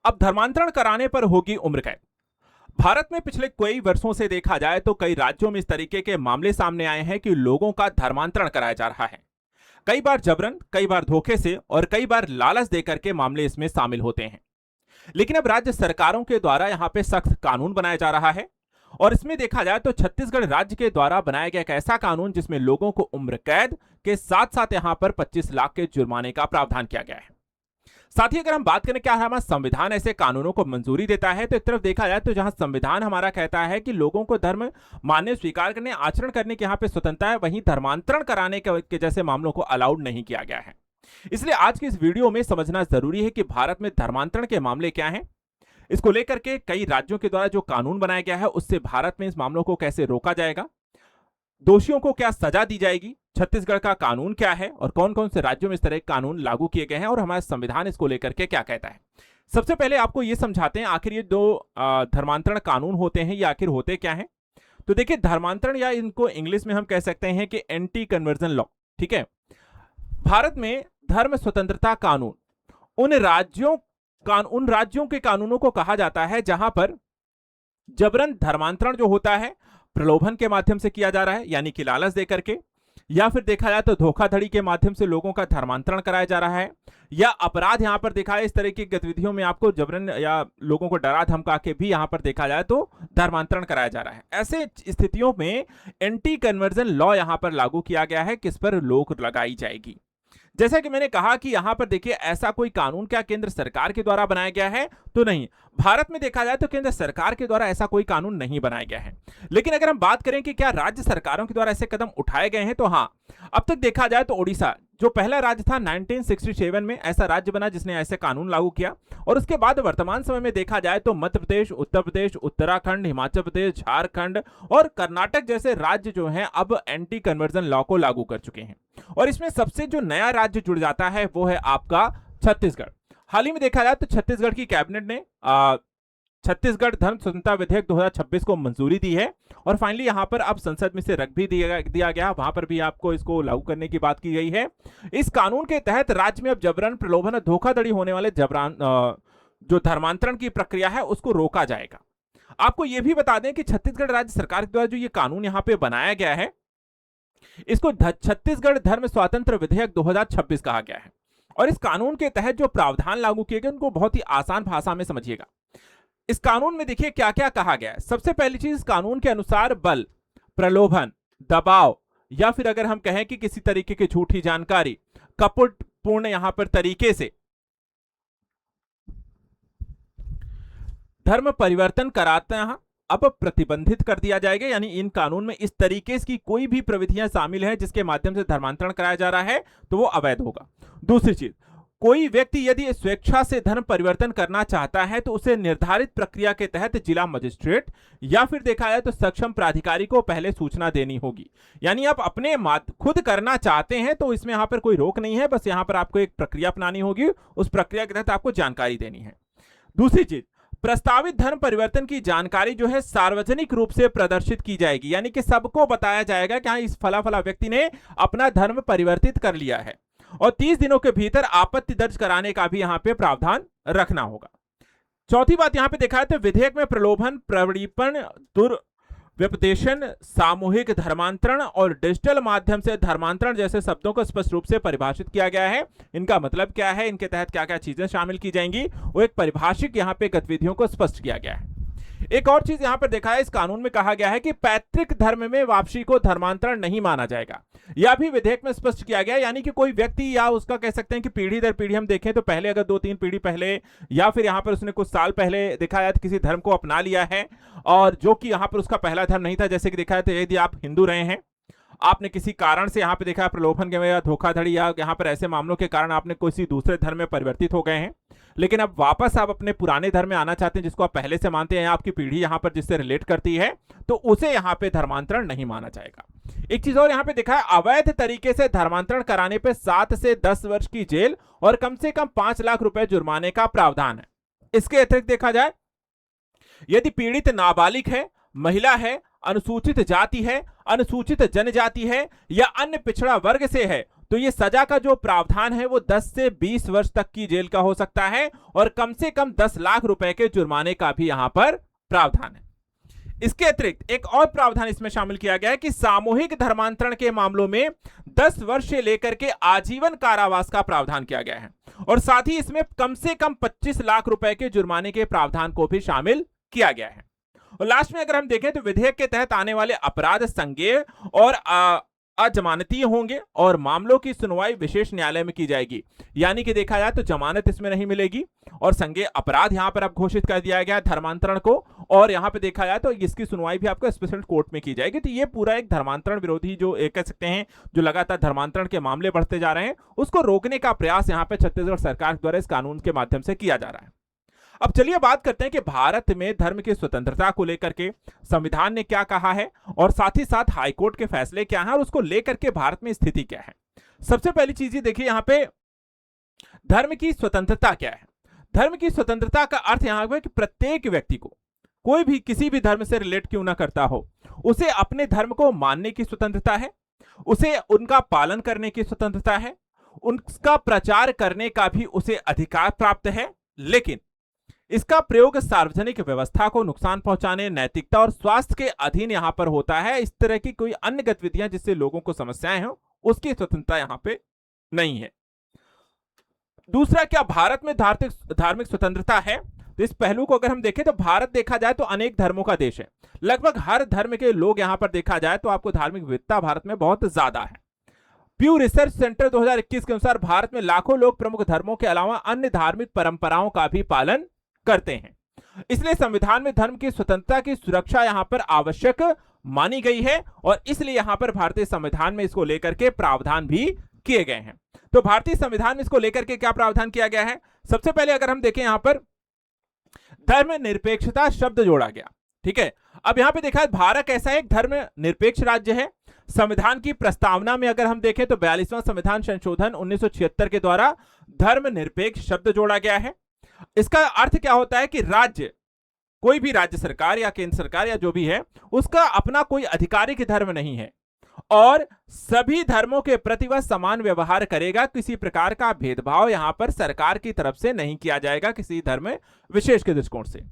अब धर्मांतरण कराने पर होगी उम्र कैद। भारत में पिछले कई वर्षों से देखा जाए तो कई राज्यों में इस तरीके के मामले सामने आए हैं कि लोगों का धर्मांतरण कराया जा रहा है। कई बार जबरन, कई बार धोखे से और कई बार लालच देकर के मामले इसमें शामिल होते हैं। लेकिन अब राज्य सरकारों के द्वारा यहाँ पे सख्त कानून बनाया जा रहा है। और इसमें देखा जाए तो छत्तीसगढ़ राज्य के द्वारा बनाया गया एक ऐसा कानून जिसमें लोगों को उम्र कैद के साथ साथ यहाँ पर 25 लाख के जुर्माने का प्रावधान किया गया है। साथ ही अगर हम बात करें क्या हमारा संविधान ऐसे कानूनों को मंजूरी देता है, तो एक तरफ देखा जाए तो जहां संविधान हमारा कहता है कि लोगों को धर्म मानने, स्वीकार करने, आचरण करने की यहाँ पे स्वतंत्रता है, वहीं धर्मांतरण कराने के जैसे मामलों को अलाउड नहीं किया गया है। इसलिए आज की इस वीडियो में समझना जरूरी है कि भारत में धर्मांतरण के मामले क्या हैं, इसको लेकर के कई राज्यों के द्वारा जो कानून बनाया गया है उससे भारत में इस मामलों को कैसे रोका जाएगा, दोषियों को क्या सजा दी जाएगी, छत्तीसगढ़ का कानून क्या है और कौन कौन से राज्यों में इस तरह के कानून लागू किए गए हैं और हमारा संविधान इसको लेकर के क्या कहता है। सबसे पहले आपको यह समझाते हैं आखिर ये दो धर्मांतरण कानून होते हैं, ये आखिर होते क्या हैं। तो देखिए, धर्मांतरण या इनको इंग्लिश में हम कह सकते हैं कि एंटी कन्वर्जन लॉ, ठीक है। भारत में धर्म स्वतंत्रता कानून उन राज्यों के कानूनों को कहा जाता है जहां पर जबरन धर्मांतरण जो होता है प्रलोभन के माध्यम से किया जा रहा है, यानी कि लालच देकर के, या फिर देखा जाए तो धोखाधड़ी के माध्यम से लोगों का धर्मांतरण कराया जा रहा है, या अपराध यहां पर देखा है इस तरह की गतिविधियों में आपको जबरन या लोगों को डरा धमका के भी यहां पर देखा जाए तो धर्मांतरण कराया जा रहा है। ऐसे स्थितियों में एंटी कन्वर्जन लॉ यहां पर लागू किया गया है, किस पर रोक लगाई जाएगी। जैसा कि मैंने कहा कि यहां पर देखिए ऐसा कोई कानून क्या केंद्र सरकार के द्वारा बनाया गया है, तो नहीं। भारत में देखा जाए तो केंद्र सरकार के द्वारा ऐसा कोई कानून नहीं बनाया गया है। लेकिन अगर हम बात करें कि क्या राज्य सरकारों के द्वारा ऐसे कदम उठाए गए हैं, तो हां, अब तक देखा जाए तो ओडिशा जो पहला राज्य था 1967 में ऐसा राज्य बना जिसने ऐसे कानून लागू किया। और उसके बाद वर्तमान समय में देखा जाए तो मध्य प्रदेश, उत्तर प्रदेश, उत्तराखंड, हिमाचल प्रदेश, झारखंड और कर्नाटक जैसे राज्य जो हैं अब एंटी कन्वर्जन लॉ को लागू कर चुके हैं। और इसमें सबसे जो नया राज्य जुड़ जाता है वो है आपका छत्तीसगढ़। हाल ही में देखा जाए तो छत्तीसगढ़ की कैबिनेट ने छत्तीसगढ़ धर्म स्वतंत्रता विधेयक 2026 को मंजूरी दी है और फाइनली यहां पर अब संसद में से रख भी दिया गया, वहां पर भी आपको इसको लागू करने की बात की गई है। इस कानून के तहत राज्य में अब जबरन, प्रलोभन और धोखाधड़ी होने वाले जो धर्मांतरण की प्रक्रिया है उसको रोका जाएगा। आपको यह भी बता दें कि छत्तीसगढ़ राज्य सरकार के द्वारा जो ये कानून यहां पे बनाया गया है इसको छत्तीसगढ़ धर्म स्वातंत्र विधेयक 2026 कहा गया है। और इस कानून के तहत जो प्रावधान लागू किए गए उनको बहुत ही आसान भाषा में समझिएगा। इस कानून में देखिए क्या क्या कहा गया है। सबसे पहली चीज, इस कानून के अनुसार बल, प्रलोभन, दबाव या फिर अगर हम कहें कि किसी तरीके की झूठी जानकारी, कपटपूर्ण यहां पर तरीके से धर्म परिवर्तन कराते हैं अब प्रतिबंधित कर दिया जाएगा। यानी इन कानून में इस तरीके की कोई भी प्रविधियां शामिल हैं जिसके माध्यम से धर्मांतरण कराया जा रहा है तो वो अवैध होगा। दूसरी चीज, कोई व्यक्ति यदि स्वेच्छा से धर्म परिवर्तन करना चाहता है तो उसे निर्धारित प्रक्रिया के तहत जिला मजिस्ट्रेट या फिर देखा जाए तो सक्षम प्राधिकारी को पहले सूचना देनी होगी। यानी आप अपने खुद करना चाहते हैं तो इसमें यहां पर कोई रोक नहीं है, बस यहां पर आपको एक प्रक्रिया अपनानी होगी, उस प्रक्रिया के तहत आपको जानकारी देनी है। दूसरी चीज, प्रस्तावित धर्म परिवर्तन की जानकारी जो है सार्वजनिक रूप से प्रदर्शित की जाएगी, यानी कि सबको बताया जाएगा कि हाँ इस फला फला व्यक्ति ने अपना धर्म परिवर्तित कर लिया है। और 30 दिनों के भीतर आपत्ति दर्ज कराने का भी यहां पे प्रावधान रखना होगा। चौथी बात यहां पे देखा है तो विधेयक में प्रलोभन, प्रवृत्तिपन, दुर्व्यपदेशन, सामूहिक धर्मांतरण और डिजिटल माध्यम से धर्मांतरण जैसे शब्दों को स्पष्ट रूप से परिभाषित किया गया है। इनका मतलब क्या है, इनके तहत क्या क्या चीजें शामिल की जाएंगी, वो एक परिभाषिक यहां पे गतिविधियों को स्पष्ट किया गया है। एक और चीज यहां पर देखा है, इस कानून में कहा गया है कि पैतृक धर्म में वापसी को धर्मांतरण नहीं माना जाएगा। यह भी विधेयक में स्पष्ट किया गया, यानी कि कोई व्यक्ति या उसका कह सकते हैं कि पीढ़ी दर पीढ़ी हम देखें तो पहले अगर 2-3 पीढ़ी पहले या फिर यहां पर उसने कुछ साल पहले देखा जाए किसी धर्म को अपना लिया है और जो कि यहां पर उसका पहला धर्म नहीं था, जैसे कि देखा जाए तो यदि आप हिंदू रहे हैं, आपने किसी कारण से यहां पे देखा प्रलोभन के या धोखाधड़ी या यहां पर ऐसे मामलों के कारण आपने किसी दूसरे धर्म में परिवर्तित हो गए हैं, लेकिन अब वापस आप अपने पुराने धर्म में आना चाहते हैं जिसको आप पहले से मानते हैं, आपकी पीढ़ी यहां पर जिससे रिलेट करती है, तो उसे यहां पे धर्मांतरण नहीं माना जाएगा। एक चीज और यहां पे देखा है, अवैध तरीके से धर्मांतरण कराने पे 7 से 10 वर्ष की जेल और कम से कम 5 लाख रुपए जुर्माने का प्रावधान है। इसके अतिरिक्त देखा जाए यदि पीड़ित नाबालिग है, महिला है, अनुसूचित जाति है, अनुसूचित जनजाति है या अन्य पिछड़ा वर्ग से है तो ये सजा का जो प्रावधान है वो 10 से 20 वर्ष तक की जेल का हो सकता है और कम से कम 10 लाख रुपए के जुर्माने का भी यहां पर प्रावधान है। इसके अतिरिक्त एक और प्रावधान इसमें शामिल किया गया है कि सामूहिक धर्मांतरण के मामलों में 10 वर्ष से लेकर के आजीवन कारावास का प्रावधान किया गया है और साथ ही इसमें कम से कम 25 लाख रुपए के जुर्माने के प्रावधान को भी शामिल किया गया है। और लास्ट में अगर हम देखें तो विधेयक के तहत आने वाले अपराध संज्ञेय और अजमानतीय होंगे और मामलों की सुनवाई विशेष न्यायालय में की जाएगी। यानी कि देखा जाए तो जमानत इसमें नहीं मिलेगी और संज्ञेय अपराध यहां पर अब घोषित कर दिया गया धर्मांतरण को, और यहां पे देखा जाए तो इसकी सुनवाई भी आपको स्पेशल कोर्ट में की जाएगी। तो ये पूरा एक धर्मांतरण विरोधी जो कह सकते हैं, जो लगातार धर्मांतरण के मामले बढ़ते जा रहे हैं, उसको रोकने का प्रयास यहां पे छत्तीसगढ़ सरकार द्वारा इस कानून के माध्यम से किया जा रहा है। अब चलिए बात करते हैं कि भारत में धर्म की स्वतंत्रता को लेकर के संविधान ने क्या कहा है और साथ ही साथ हाईकोर्ट के फैसले क्या हैं और उसको लेकर के भारत में स्थिति क्या है। सबसे पहली चीज ये देखिए, यहां पे धर्म की स्वतंत्रता क्या है। धर्म की स्वतंत्रता का अर्थ यहां पर कि प्रत्येक व्यक्ति को, कोई भी किसी भी धर्म से रिलेट क्यों ना करता हो, उसे अपने धर्म को मानने की स्वतंत्रता है, उसे उनका पालन करने की स्वतंत्रता है, उनका प्रचार करने का भी उसे अधिकार प्राप्त है, लेकिन इसका प्रयोग सार्वजनिक व्यवस्था को नुकसान पहुंचाने, नैतिकता और स्वास्थ्य के अधीन यहां पर होता है। इस तरह की कोई अन्य गतिविधियां जिससे लोगों को समस्याएं हो, उसकी स्वतंत्रता यहां पे नहीं है। दूसरा, क्या भारत में धार्मिक स्वतंत्रता है? तो इस पहलू को अगर हम देखें तो भारत देखा जाए तो अनेक धर्मों का देश है। लगभग हर धर्म के लोग यहां पर देखा जाए तो आपको धार्मिक विविधता भारत में बहुत ज्यादा है। प्यू रिसर्च सेंटर 2021 के अनुसार भारत में लाखों लोग प्रमुख धर्मों के अलावा अन्य धार्मिक परंपराओं का भी पालन करते हैं। इसलिए संविधान में धर्म की स्वतंत्रता की सुरक्षा यहां पर आवश्यक मानी गई है और इसलिए यहां पर भारतीय संविधान में इसको लेकर के प्रावधान भी किए गए हैं। तो भारतीय संविधान में इसको लेकर के क्या प्रावधान किया गया है? सबसे पहले अगर हम देखें, यहां पर धर्मनिरपेक्षता शब्द जोड़ा गया। ठीक है, अब यहां पे देखा है भारत ऐसा एक धर्मनिरपेक्ष राज्य है। संविधान की प्रस्तावना में अगर हम देखें तो 42वां संविधान संशोधन 1976 के द्वारा धर्मनिरपेक्ष शब्द जोड़ा गया है। इसका अर्थ क्या होता है कि राज्य, कोई भी राज्य सरकार या केंद्र सरकार या जो भी है, उसका अपना कोई आधिकारिक धर्म नहीं है और सभी धर्मों के प्रति वह समान व्यवहार करेगा। किसी प्रकार का भेदभाव यहां पर सरकार की तरफ से नहीं किया जाएगा किसी धर्म विशेष के दृष्टिकोण से।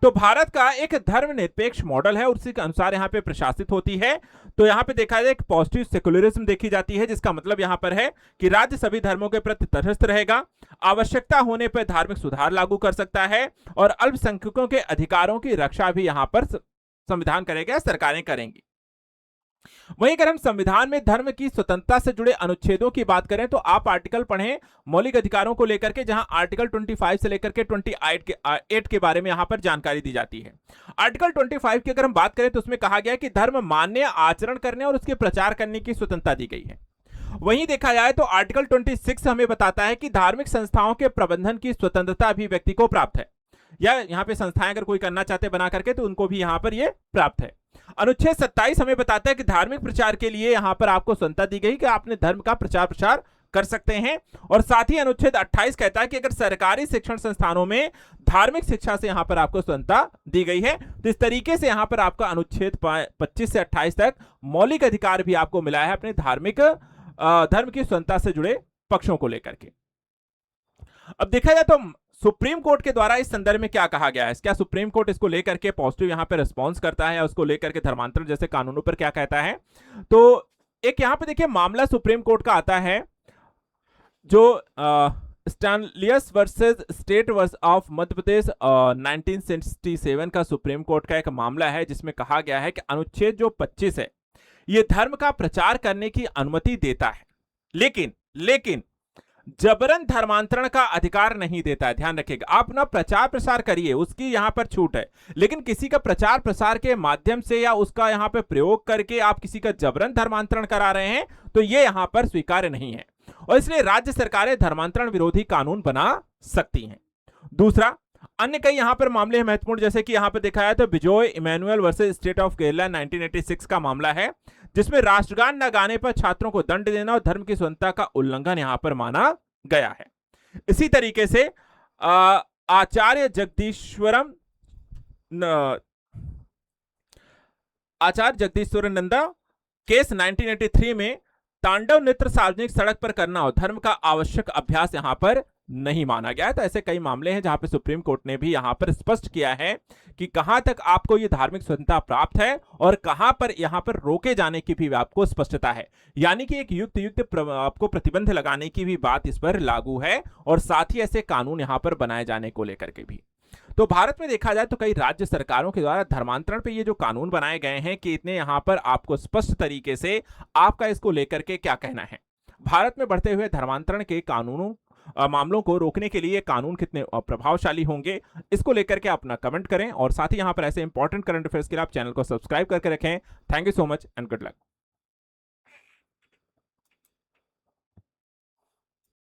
तो भारत का एक धर्मनिरपेक्ष मॉडल है, उसी के अनुसार यहां पे प्रशासित होती है। तो यहां पे देखा जाए एक पॉजिटिव सेकुलरिज्म देखी जाती है, जिसका मतलब यहां पर है कि राज्य सभी धर्मों के प्रति तटस्थ रहेगा, आवश्यकता होने पर धार्मिक सुधार लागू कर सकता है और अल्पसंख्यकों के अधिकारों की रक्षा भी यहां पर संविधान करेगा, सरकारें करेंगी। वहीं अगर हम संविधान में धर्म की स्वतंत्रता से जुड़े अनुच्छेदों की बात करें तो आप आर्टिकल पढ़ें मौलिक अधिकारों को लेकर के, जहां आर्टिकल 25 से लेकर के 28 के बारे में यहां पर जानकारी दी जाती है। आर्टिकल 25 की अगर हम बात करें तो उसमें कहा गया है कि धर्म मानने, आचरण करने और उसके प्रचार करने की स्वतंत्रता दी गई है। वहीं देखा जाए तो आर्टिकल 26 हमें बताता है कि धार्मिक संस्थाओं के प्रबंधन की स्वतंत्रता भी व्यक्ति को प्राप्त है, या यहां पे संस्थाएं अगर कोई करना चाहते बना करके तो उनको भी यहां पर ये प्राप्त है। अनुच्छेद 27 हमें बताता है कि धार्मिक प्रचार के लिए यहां पर आपको स्वतंत्रता दी गई कि आप अपने धर्म का प्रचार कर सकते हैं। और साथ ही अनुच्छेद 28 कहता है कि अगर सरकारी शिक्षण संस्थानों में धार्मिक शिक्षा से यहां पर आपको स्वतंत्रता दी गई है। तो इस तरीके से यहां पर आपका अनुच्छेद 25 से 28 तक मौलिक अधिकार भी आपको मिला है अपने धर्म की स्वतंत्रता से जुड़े पक्षों को लेकर के। अब देखा जाए तो सुप्रीम कोर्ट के द्वारा इस संदर्भ में क्या कहा गया है, क्या सुप्रीम कोर्ट इसको लेकर के पॉजिटिव यहां पे रिस्पांस करता है, उसको लेकर के धर्मांतरण जैसे कानूनों पर क्या कहता है? तो एक यहां पे देखिए मामला सुप्रीम कोर्ट का आता है जो स्टैनलियस versus state of Madhya Pradesh 1967 का सुप्रीम कोर्ट का एक मामला है, जिसमें कहा गया है कि अनुच्छेद जो 25 है ये धर्म का प्रचार करने की अनुमति देता है, लेकिन जबरन धर्मांतरण का अधिकार नहीं देता है। ध्यान रखिएगा, आप ना प्रचार प्रसार करिए, उसकी यहां पर छूट है, लेकिन किसी का प्रचार प्रसार के माध्यम से या उसका यहां पर प्रयोग करके आप किसी का जबरन धर्मांतरण करा रहे हैं तो यह यहां पर स्वीकार्य नहीं है और इसलिए राज्य सरकारें धर्मांतरण विरोधी कानून बना सकती हैं। दूसरा, अन्य कई यहां पर मामले हैं महत्वपूर्ण, जैसे कि यहां पर देखा है तो Bijoy Emmanuel versus state of Kerala 1986 का मामला है, जिसमें राष्ट्रगान न गाने पर छात्रों को दंड देना और धर्म की स्वतंत्रता का उल्लंघन यहां पर माना गया है। इसी तरीके से आचार्य जगदीश्वरनंदा केस 1983 में तांडव नृत्य सार्वजनिक सड़क पर करना और धर्म का आवश्यक अभ्यास यहां पर नहीं माना गया है। तो ऐसे कई मामले हैं जहां पर सुप्रीम कोर्ट ने भी यहां पर स्पष्ट किया है कि कहां तक आपको यह धार्मिक स्वतंत्रता प्राप्त है और कहां पर यहां पर रोके जाने की भी आपको स्पष्टता है। यानी कि एक युक्त आपको प्रतिबंध लगाने की भी बात इस पर लागू है और साथ ही ऐसे कानून यहां पर बनाए जाने को लेकर के भी। तो भारत में देखा जाए तो कई राज्य सरकारों के द्वारा धर्मांतरण पे ये जो कानून बनाए गए हैं कि इतने यहां पर आपको स्पष्ट तरीके से आपका इसको लेकर के क्या कहना है। भारत में बढ़ते हुए धर्मांतरण के कानूनों मामलों को रोकने के लिए कानून कितने प्रभावशाली होंगे, इसको लेकर के अपना कमेंट करें और साथ ही यहां पर ऐसे इंपॉर्टेंट करंट अफेयर्स के लिए आप चैनल को सब्सक्राइब करके रखें। Thank you so much and good luck.